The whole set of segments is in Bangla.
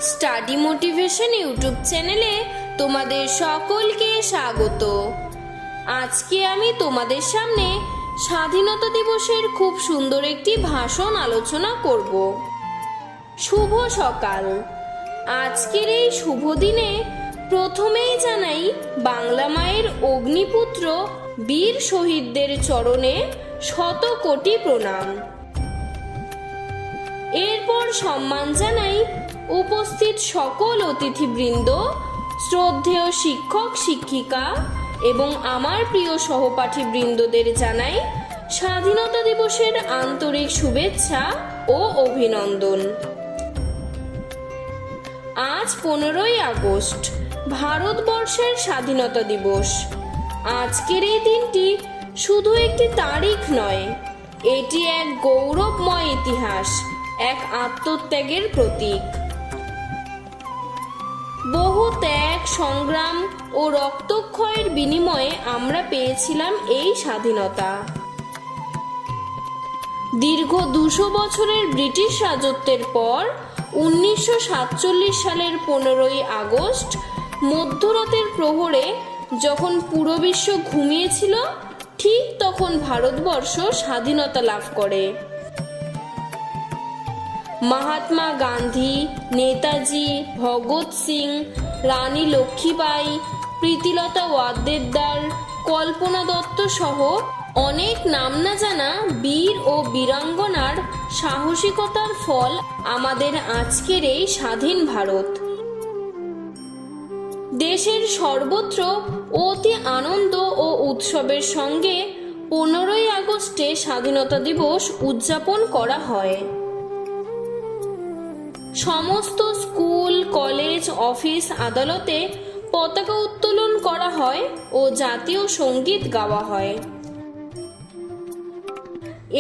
স্টাডি মোটিভেশন ইউটিউব চ্যানেলে তোমাদের সকলকে স্বাগত। আজকে আমি তোমাদের সামনে স্বাধীনতা দিবসের খুব সুন্দর একটি ভাষণ আলোচনা করব। শুভ সকাল। আজকের এই শুভ দিনে প্রথমেই জানাই বাংলা মায়ের অগ্নিপুত্র বীর শহীদদের চরণে শত কোটি প্রণাম। এরপর সম্মান জানাই উপস্থিত সকল অতিথিবৃন্দ, শ্রদ্ধেয় শিক্ষক শিক্ষিকা এবং আমার প্রিয় সহপাঠীবৃন্দদের জানাই স্বাধীনতা দিবসের আন্তরিক শুভেচ্ছা ও অভিনন্দন। আজ 15ই আগস্ট, ভারতবর্ষের স্বাধীনতা দিবস। আজকের এই দিনটি শুধু একটি তারিখ নয়, এটি এক গৌরবময় ইতিহাস, এক আত্মত্যাগের প্রতীক। বহু ত্যাগ, সংগ্রাম ও রক্তক্ষয়ের বিনিময়ে আমরা পেয়েছিলাম এই স্বাধীনতা। দীর্ঘ 200 বছরের ব্রিটিশ রাজত্বের পর 1947 সালের 15ই আগস্ট মধ্যরাতের প্রহরে যখন পুরো বিশ্ব ঘুমিয়েছিল, ঠিক তখন ভারতবর্ষ স্বাধীনতা লাভ করে। মহাত্মা গান্ধী, নেতাজি, ভগৎ সিং, রানী লক্ষ্মীবাই, প্রীতিলতা ওয়াদ্দেদার, কল্পনা দত্ত সহ অনেক নাম না জানা বীর ও বীরাঙ্গনার সাহসিকতার ফল আমাদের আজকের এই স্বাধীন ভারত। দেশের সর্বত্র অতি আনন্দ ও উৎসবের সঙ্গে 15ই আগস্টে স্বাধীনতা দিবস উদযাপন করা হয়। সমস্ত স্কুল, কলেজ, অফিস, আদালতে পতাকা উত্তোলন করা হয় ও জাতীয় সঙ্গীত গাওয়া হয়।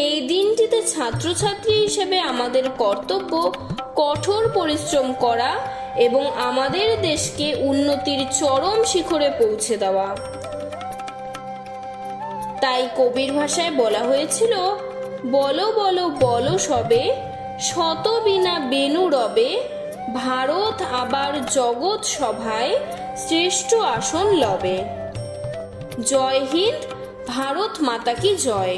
এই দিনটিতে ছাত্রছাত্রী হিসেবে আমাদের কর্তব্য কঠোর পরিশ্রম করা এবং আমাদের দেশকে উন্নতির চরম শিখরে পৌঁছে দেওয়া। তাই কবির ভাষায় বলা হয়েছিল, বলো বলো বলো সবে, শত বিনা বেনু রবে, ভারত আবার জগৎ সভায় শ্রেষ্ঠ আসন লবে। জয় হিন্দ, ভারত মাতা কি জয়।